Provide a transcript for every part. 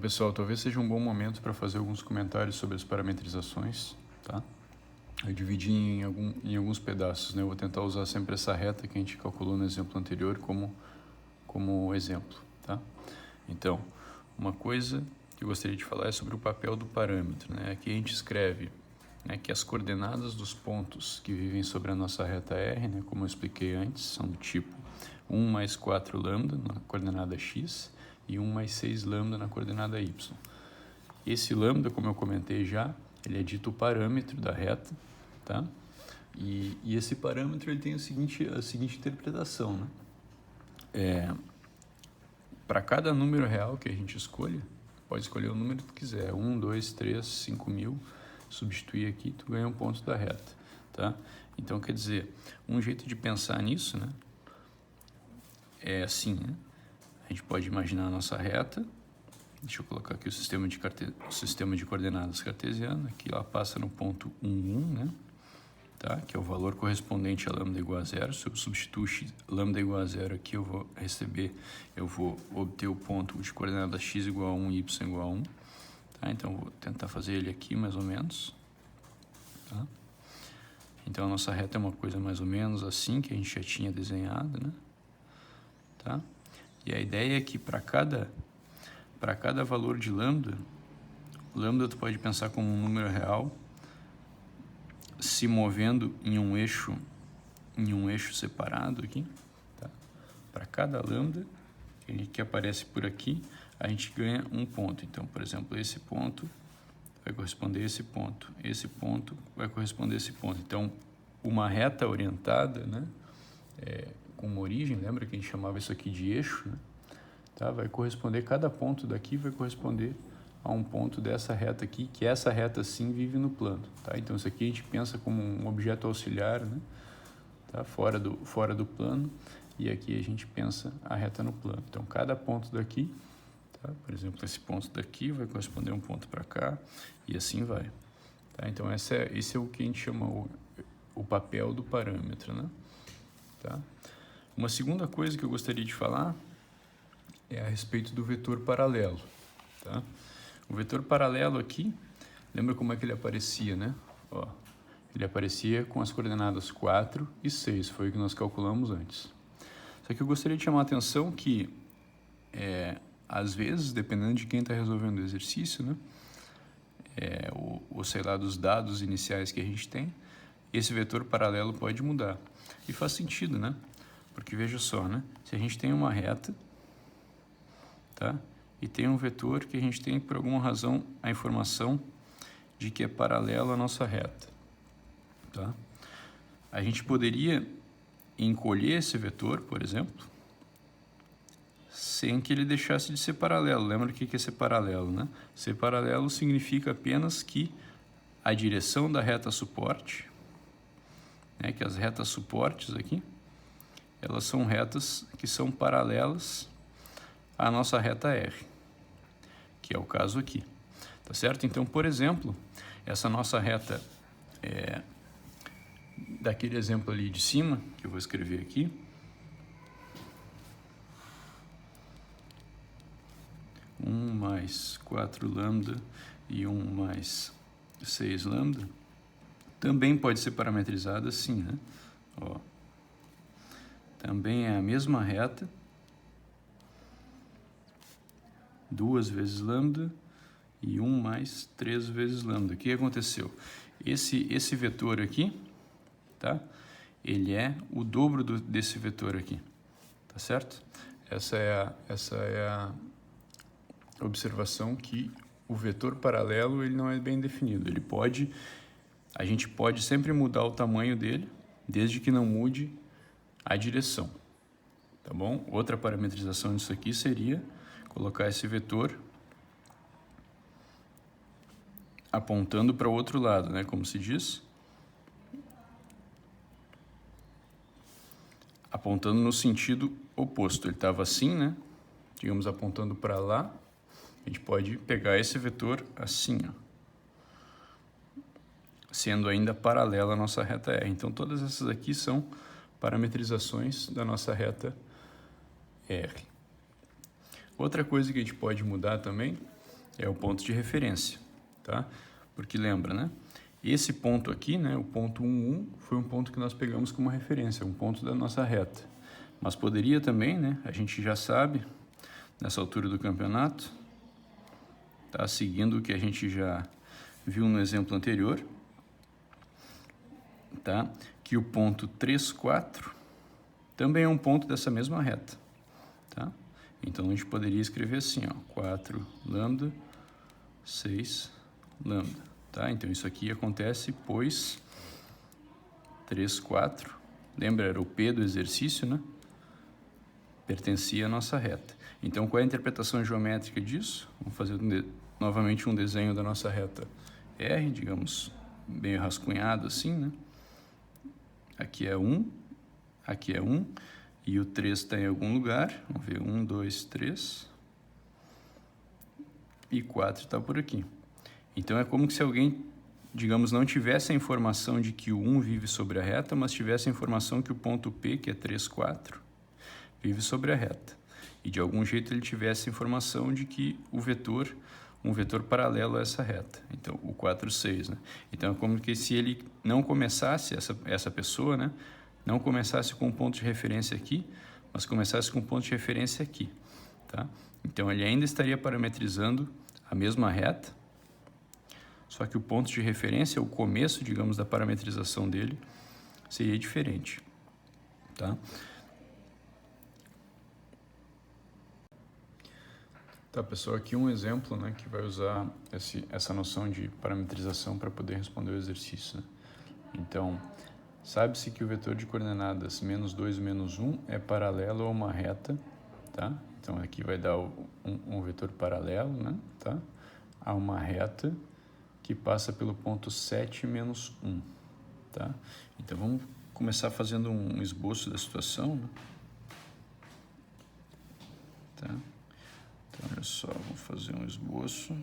Pessoal, talvez seja um bom momento para fazer alguns comentários sobre as parametrizações, tá? Eu dividi em alguns pedaços, né? Eu vou tentar usar sempre essa reta que a gente calculou no exemplo anterior como exemplo, tá? Então, uma coisa que eu gostaria de falar é sobre o papel do parâmetro, né? Aqui a gente escreve, né, que as coordenadas dos pontos que vivem sobre a nossa reta R, né, como eu expliquei antes, são do tipo 1 mais 4 lambda na coordenada x e 1 mais 6 lambda na coordenada y. Esse lambda, como eu comentei já, ele é dito o parâmetro da reta, tá? E esse parâmetro ele tem a seguinte interpretação, né? Para cada número real que a gente escolha, pode escolher o número que tu quiser, 1, 2, 3, 5.000, substituir aqui, tu ganha um ponto da reta, tá? Então, quer dizer, um jeito de pensar nisso, né, é assim, né? A gente pode imaginar a nossa reta, deixa eu colocar aqui o sistema de coordenadas cartesiano, aqui ela passa no ponto 1, 1, né? Tá? Que é o valor correspondente a lambda igual a zero. Se eu substituo lambda igual a zero aqui, eu vou obter o ponto de coordenada x igual a 1 e y igual a 1. Tá? Então, vou tentar fazer ele aqui mais ou menos. Tá? Então, a nossa reta é uma coisa mais ou menos assim, que a gente já tinha desenhado, né? Tá? E a ideia é que para cada valor de lambda tu pode pensar como um número real se movendo em um eixo separado aqui, tá? Para cada lambda que aparece por aqui, a gente ganha um ponto. Então, por exemplo, esse ponto vai corresponder a esse ponto vai corresponder a esse ponto. Então, uma reta orientada, né, com uma origem, lembra que a gente chamava isso aqui de eixo, né? Tá? Vai corresponder, cada ponto daqui vai corresponder a um ponto dessa reta aqui, que essa reta sim vive no plano, tá? Então isso aqui a gente pensa como um objeto auxiliar, né? Tá? Fora do plano, e aqui a gente pensa a reta no plano. Então cada ponto daqui, tá? Por exemplo, esse ponto daqui vai corresponder a um ponto para cá, e assim vai. Tá? Então esse é o que a gente chama o papel do parâmetro, né? Tá? Uma segunda coisa que eu gostaria de falar é a respeito do vetor paralelo, tá? O vetor paralelo aqui, lembra como é que ele aparecia, né? Ó, ele aparecia com as coordenadas 4 e 6, foi o que nós calculamos antes. Só que eu gostaria de chamar a atenção que, às vezes, dependendo de quem está resolvendo o exercício, né? Ou sei lá, dos dados iniciais que a gente tem, esse vetor paralelo pode mudar. E faz sentido, né? Porque veja só, né? Se a gente tem uma reta, tá? E tem um vetor que a gente tem, por alguma razão, a informação de que é paralelo à nossa reta, tá? A gente poderia encolher esse vetor, por exemplo, sem que ele deixasse de ser paralelo. Lembra o que é ser paralelo, né? Ser paralelo significa apenas que a direção da reta suporte, né, que as retas suportes aqui, elas são retas que são paralelas à nossa reta R, que é o caso aqui, tá certo? Então, por exemplo, essa nossa reta daquele exemplo ali de cima, que eu vou escrever aqui, um mais 4 lambda e 1 mais 6 lambda, também pode ser parametrizada assim, né? Ó, também é a mesma reta, 2 vezes lambda e 1 mais 3 vezes lambda. O que aconteceu? Esse vetor aqui, tá? Ele é o dobro desse vetor aqui, tá certo? Essa é a observação, que o vetor paralelo ele não é bem definido. A gente pode sempre mudar o tamanho dele, desde que não mude a direção, tá bom? Outra parametrização disso aqui seria colocar esse vetor apontando para o outro lado, né? Como se diz? Apontando no sentido oposto. Ele estava assim, né? Digamos, apontando para lá. A gente pode pegar esse vetor assim, ó, sendo ainda paralela à nossa reta R. Então, todas essas aqui são parametrizações da nossa reta R. Outra coisa que a gente pode mudar também é o ponto de referência, tá? Porque lembra, né? Esse ponto aqui, né, o ponto 1, 1, foi um ponto que nós pegamos como referência, um ponto da nossa reta. Mas poderia também, né, a gente já sabe, nessa altura do campeonato, tá, seguindo o que a gente já viu no exemplo anterior, tá, que o ponto 3, 4 também é um ponto dessa mesma reta, tá? Então, a gente poderia escrever assim, ó, 4 lambda, 6 lambda, tá? Então, isso aqui acontece, pois 3, 4, lembra, era o P do exercício, né? Pertencia à nossa reta. Então, qual é a interpretação geométrica disso? Vamos fazer novamente um desenho da nossa reta R, digamos, bem rascunhado assim, né? Aqui é 1, aqui é 1, e o 3 está em algum lugar. Vamos ver, 1, 2, 3. E 4 está por aqui. Então, é como se alguém, digamos, não tivesse a informação de que o 1 vive sobre a reta, mas tivesse a informação que o ponto P, que é 3, 4, vive sobre a reta. E, de algum jeito, ele tivesse a informação de que o vetor, um vetor paralelo a essa reta. Então, o 4, 6, né? Então, é como que se ele não começasse, essa pessoa, né? Não começasse com um ponto de referência aqui, mas começasse com um ponto de referência aqui, tá? Então, ele ainda estaria parametrizando a mesma reta, só que o ponto de referência, o começo, digamos, da parametrização dele, seria diferente, tá? Tá, pessoal, aqui um exemplo, né, que vai usar essa noção de parametrização para poder responder o exercício, né? Então, sabe-se que o vetor de coordenadas menos 2 e menos 1 é paralelo a uma reta, tá? Então, aqui vai dar um vetor paralelo, né, tá? A uma reta que passa pelo ponto 7 menos 1, tá? Então, vamos começar fazendo um esboço da situação, né? Tá? Então, olha só, vou fazer um esboço.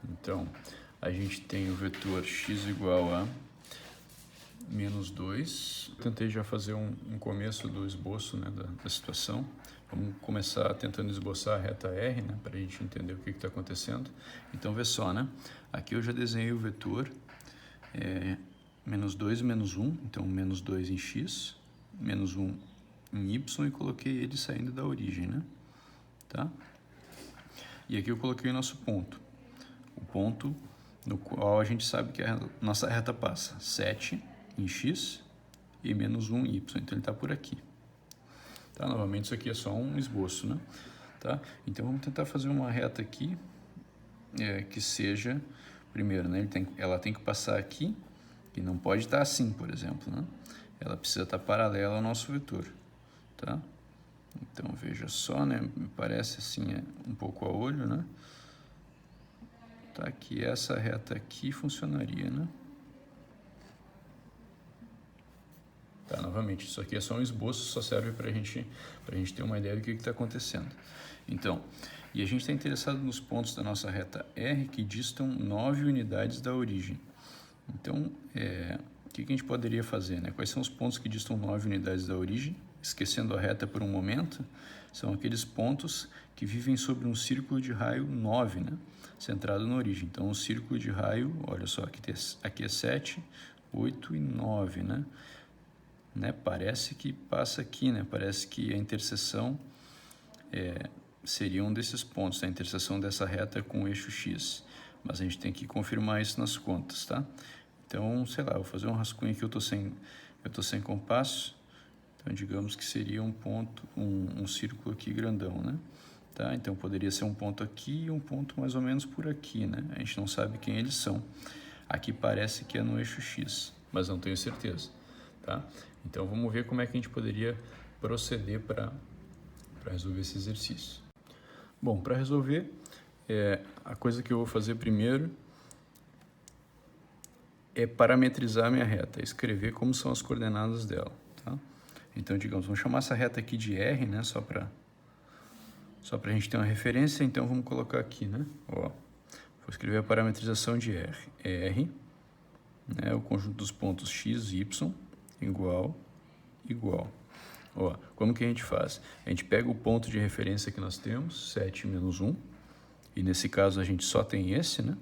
Então, a gente tem o vetor x igual a menos 2. Eu tentei já fazer um começo do esboço, né, da situação. Vamos começar tentando esboçar a reta R, né, para a gente entender o que está acontecendo. Então, vê só, né? Aqui eu já desenhei o vetor menos 2 e menos 1. Então, menos 2 em x, menos 1 em y, e coloquei ele saindo da origem, né? Tá? E aqui eu coloquei o nosso ponto. O ponto no qual a gente sabe que a nossa reta passa 7 em x e menos 1 em y. Então, ele está por aqui. Tá? Novamente, isso aqui é só um esboço, né? Tá? Então, vamos tentar fazer uma reta aqui que seja, primeiro, né? Ela tem que passar aqui, e não pode estar assim, por exemplo, né? Ela precisa estar paralela ao nosso vetor, tá? Então, veja só, né? Me parece assim, um pouco a olho, né? Tá, que essa reta aqui funcionaria, né? Tá, novamente, isso aqui é só um esboço, só serve para a gente ter uma ideia do que está acontecendo. Então, e a gente está interessado nos pontos da nossa reta R que distam 9 unidades da origem. Então, o que a gente poderia fazer, né? Quais são os pontos que distam 9 unidades da origem? Esquecendo a reta por um momento, são aqueles pontos que vivem sobre um círculo de raio 9, né? Centrado na origem. Então, o círculo de raio, olha só, aqui é 7, 8 e 9, né? Parece que passa aqui, né? Parece que a interseção seria um desses pontos, a interseção dessa reta com o eixo X. Mas a gente tem que confirmar isso nas contas, tá? Então, sei lá, vou fazer um rascunho aqui, eu tô sem compasso. Então, digamos que seria um ponto, um círculo aqui grandão, né? Tá? Então, poderia ser um ponto aqui e um ponto mais ou menos por aqui, né? A gente não sabe quem eles são. Aqui parece que é no eixo X, mas não tenho certeza, tá? Então, vamos ver como é que a gente poderia proceder para resolver esse exercício. Bom, para resolver, a coisa que eu vou fazer primeiro é parametrizar a minha reta, escrever como são as coordenadas dela, tá? Então, digamos, vamos chamar essa reta aqui de R, né? Só para a gente ter uma referência. Então, vamos colocar aqui, né? Ó, vou escrever a parametrização de R. R, né? O conjunto dos pontos x, y, igual. Ó, como que a gente faz? A gente pega o ponto de referência que nós temos, 7 menos 1, e nesse caso a gente só tem esse, né?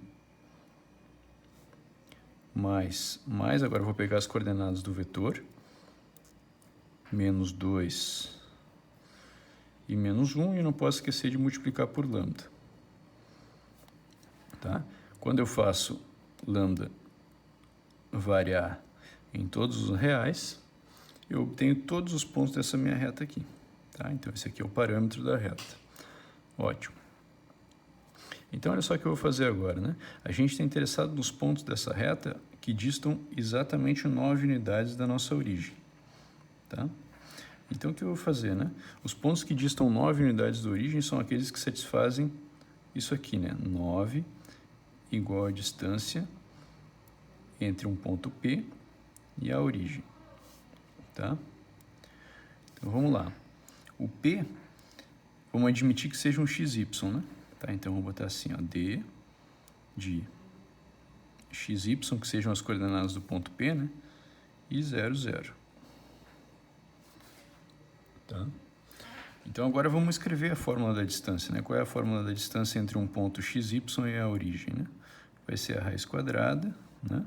Mais, agora eu vou pegar as coordenadas do vetor, menos 2 e menos 1, e não posso esquecer de multiplicar por lambda. Tá? Quando eu faço lambda variar em todos os reais, eu obtenho todos os pontos dessa minha reta aqui. Tá? Então, esse aqui é o parâmetro da reta. Ótimo. Então, olha só o que eu vou fazer agora, né? A gente está interessado nos pontos dessa reta que distam exatamente 9 unidades da nossa origem. Tá? Então, o que eu vou fazer, né? Os pontos que distam 9 unidades da origem são aqueles que satisfazem isso aqui, né? 9 igual a distância entre um ponto P e a origem. Tá? Então, vamos lá. O P, vamos admitir que seja um XY, né? Tá? Então, vou botar assim, ó, D de XY, que sejam as coordenadas do ponto P, né? E 0, 0. Tá? Então, agora vamos escrever a fórmula da distância, né? Qual é a fórmula da distância entre um ponto XY e a origem, né? Vai ser a raiz quadrada, né?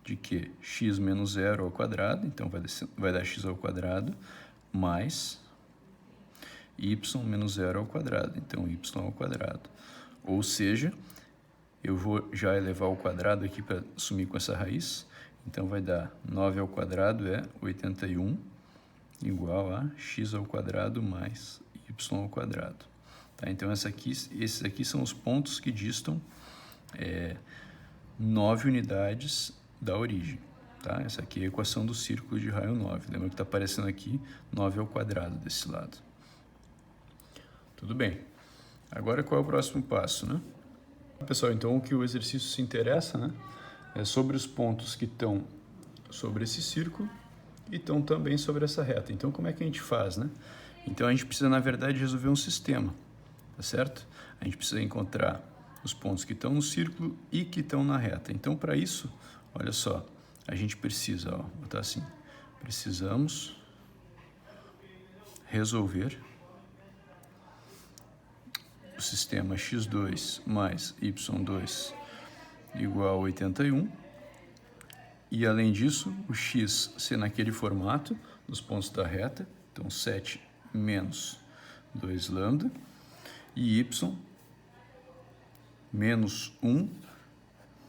De que? X menos 0 ao quadrado, então vai dar x ao quadrado, mais y menos 0 ao quadrado, então y ao quadrado. Ou seja, eu vou já elevar ao quadrado aqui para sumir com essa raiz, então vai dar 9 ao quadrado é 81, igual a x ao quadrado mais y ao quadrado. Tá? Então, esses aqui são os pontos que distam 9 unidades da origem. Tá? Essa aqui é a equação do círculo de raio 9. Lembra que está aparecendo aqui 9 ao quadrado desse lado. Tudo bem. Agora, qual é o próximo passo, né? Pessoal, então o que o exercício se interessa, né, é sobre os pontos que estão sobre esse círculo e estão também sobre essa reta. Então, como é que a gente faz, né? Então, a gente precisa, na verdade, resolver um sistema, tá certo? A gente precisa encontrar os pontos que estão no círculo e que estão na reta. Então, para isso, olha só, a gente precisa, ó, vou botar assim, precisamos resolver o sistema x2 mais y2 igual a 81, e além disso, o x ser naquele formato dos pontos da reta, então 7 menos 2 lambda, e y menos 1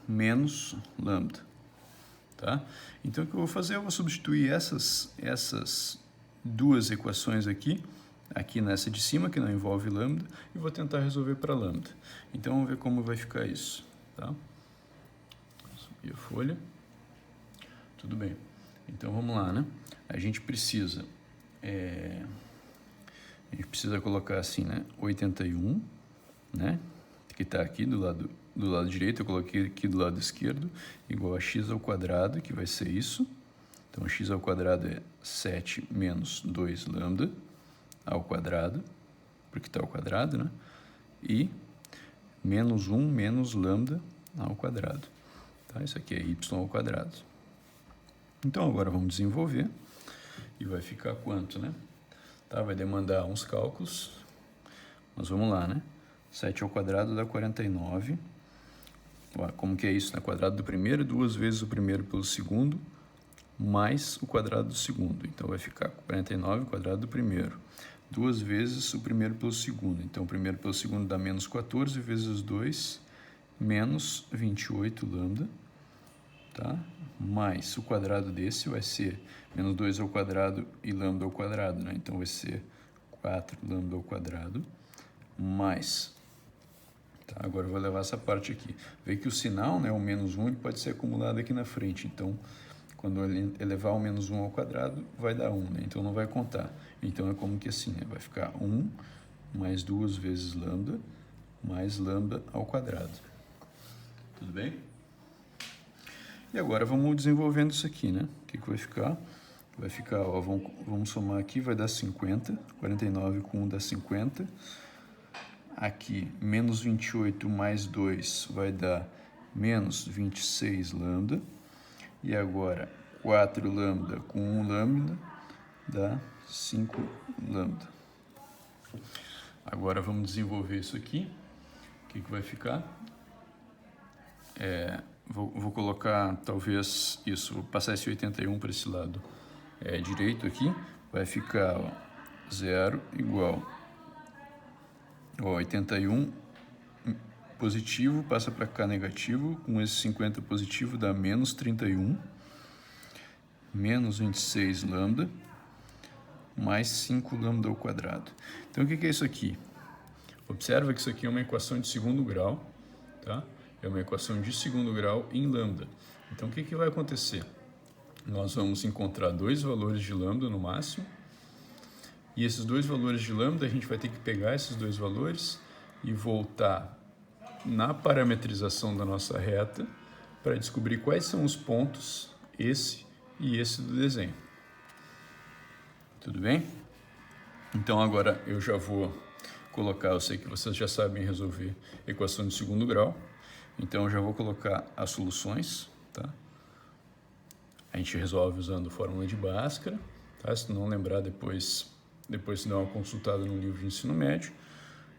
menos lambda. Tá? Então, o que eu vou fazer? Eu vou substituir essas duas equações aqui nessa de cima, que não envolve lambda, e vou tentar resolver para lambda. Então, vamos ver como vai ficar isso. Tá? Subir a folha. Tudo bem. Então, vamos lá, né? A gente precisa colocar assim, né? 81, né? Que está aqui do lado direito, eu coloquei aqui do lado esquerdo, igual a x ao quadrado, que vai ser isso. Então, x ao quadrado é 7 menos 2 lambda ao quadrado, porque está ao quadrado, né? E menos 1 menos lambda ao quadrado. Tá? Isso aqui é y ao quadrado. Então, agora vamos desenvolver e vai ficar quanto, né? Tá? Vai demandar uns cálculos, mas vamos lá, né? 7 ao quadrado dá 49. Como que é isso? Né? Quadrado do primeiro, 2 vezes o primeiro pelo segundo, mais o quadrado do segundo. Então, vai ficar 49 quadrado do primeiro, 2 vezes o primeiro pelo segundo. Então, o primeiro pelo segundo dá menos 14 vezes 2, menos 28 lambda. Tá? Mais o quadrado desse vai ser menos 2 ao quadrado e lambda ao quadrado. Né? Então, vai ser 4 lambda ao quadrado, mais... Tá, agora eu vou levar essa parte aqui. Vê que o sinal, né, o menos 1, ele pode ser acumulado aqui na frente. Então, quando ele elevar o menos 1 ao quadrado, vai dar 1, né? Então, não vai contar. Então, é como que assim, né? Vai ficar 1 mais 2 vezes lambda, mais lambda ao quadrado. Tudo bem? E agora, vamos desenvolvendo isso aqui, né? O que vai ficar? Vai ficar, ó, vamos somar aqui, vai dar 50. 49 com 1 dá 50. Aqui, menos 28 mais 2 vai dar menos 26 lambda. E agora, 4 lambda com 1 lambda dá 5 lambda. Agora vamos desenvolver isso aqui. O que vai ficar? Vou colocar talvez isso, vou passar esse 81 para esse lado direito aqui. Vai ficar 0 igual 81 positivo, passa para cá negativo, com esse 50 positivo dá menos 31, menos 26 lambda, mais 5 lambda ao quadrado. Então, o que é isso aqui? Observa que isso aqui é uma equação de segundo grau, tá? É uma equação de segundo grau em lambda. Então, o que vai acontecer? Nós vamos encontrar dois valores de lambda no máximo, e esses dois valores de lambda, a gente vai ter que pegar esses dois valores e voltar na parametrização da nossa reta para descobrir quais são os pontos, esse e esse do desenho. Tudo bem? Então agora eu já vou colocar, eu sei que vocês já sabem resolver equação de segundo grau, então eu já vou colocar as soluções, tá? A gente resolve usando fórmula de Bhaskara, tá? Se não lembrar depois se dá uma consultada no livro de ensino médio.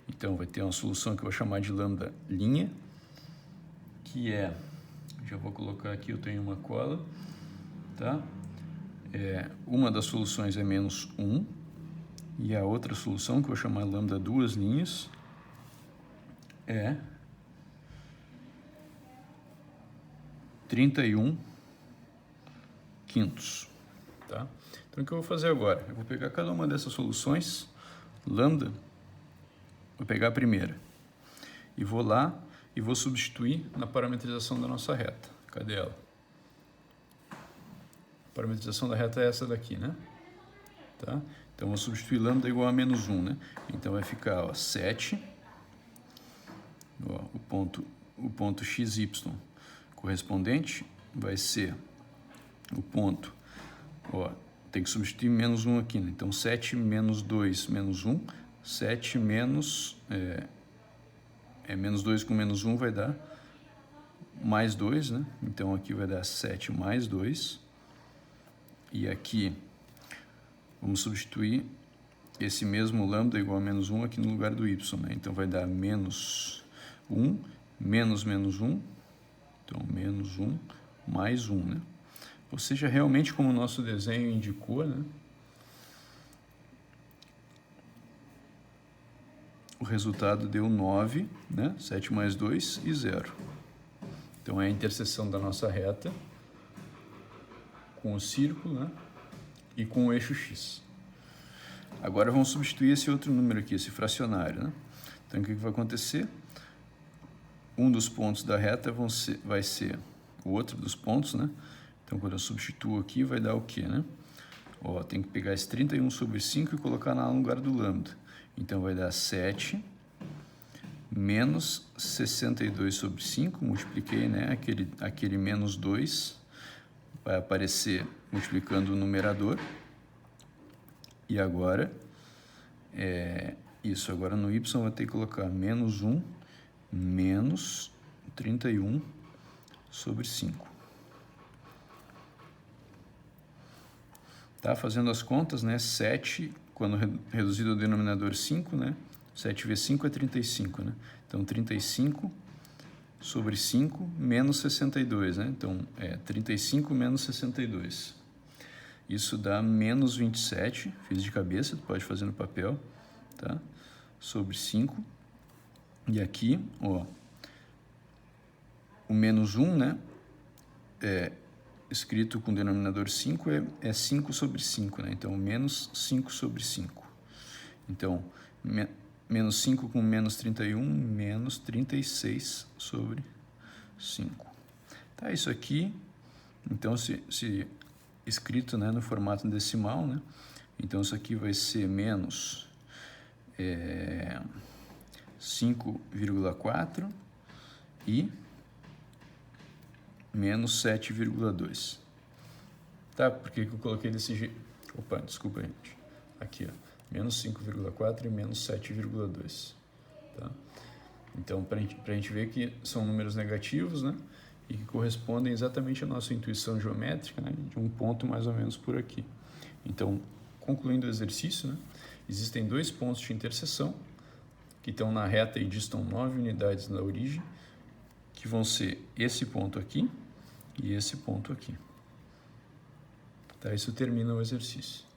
Então vai ter uma solução que eu vou chamar de lambda linha, que já vou colocar aqui, eu tenho uma cola, tá? Uma das soluções é menos 1, e a outra solução, que eu vou chamar lambda duas linhas, é 31 quintos, tá? Então o que eu vou fazer agora? Eu vou pegar cada uma dessas soluções, lambda, vou pegar a primeira e vou lá e vou substituir na parametrização da nossa reta. Cadê ela? A parametrização da reta é essa daqui, né? Tá? Então, vou substituir lambda igual a menos 1, né? Então, vai ficar 7, o ponto xy correspondente vai ser o ponto, tem que substituir menos 1 aqui, né? Então, 7 menos 2 menos 1, 7 menos, menos 2 com menos 1 vai dar mais 2, né? Então, aqui vai dar 7 mais 2. E aqui, vamos substituir esse mesmo lambda igual a menos 1 aqui no lugar do y, né? Então, vai dar menos 1, menos menos 1. Então, menos 1 mais 1, né? Ou seja, realmente como o nosso desenho indicou, né? O resultado deu 9, né? 7 mais 2 e 0. Então, é a interseção da nossa reta com o círculo, né? E com o eixo x. Agora, vamos substituir esse outro número aqui, esse fracionário, né? Então, o que vai acontecer? Um dos pontos da reta vai ser o outro dos pontos, né? Então, quando eu substituo aqui, vai dar o quê, né? Tem que pegar esse 31 sobre 5 e colocar no lugar do lambda. Então, vai dar 7 menos 62 sobre 5, multipliquei, né? Aquele menos 2 vai aparecer multiplicando o numerador. E agora, agora no y vai ter que colocar menos 1 menos 31 sobre 5. Tá? Fazendo as contas, né? 7, quando reduzido ao denominador 5, né? 7 vezes 5 é 35, né? Então, 35 sobre 5 menos 62, né? Então, 35 menos 62. Isso dá menos 27, fiz de cabeça, tu pode fazer no papel, tá? Sobre 5. E aqui, o menos 1, né? Escrito com o denominador 5 é 5 sobre 5, né? Então, menos 5 sobre 5. Então, menos 5 com menos 31, menos 36 sobre 5. Tá, isso aqui, então, se escrito, né, no formato decimal, né? Então, isso aqui vai ser menos 5,4 e menos 7,2. Tá? Por que eu coloquei desse jeito? Opa, desculpa, gente. Aqui, menos 5,4 e menos 7,2. Tá? Então, para a gente ver que são números negativos, né? E que correspondem exatamente à nossa intuição geométrica, né? De um ponto mais ou menos por aqui. Então, concluindo o exercício, né? Existem 2 pontos de interseção que estão na reta e distam 9 unidades da origem, que vão ser esse ponto aqui e esse ponto aqui. Tá? Isso termina o exercício.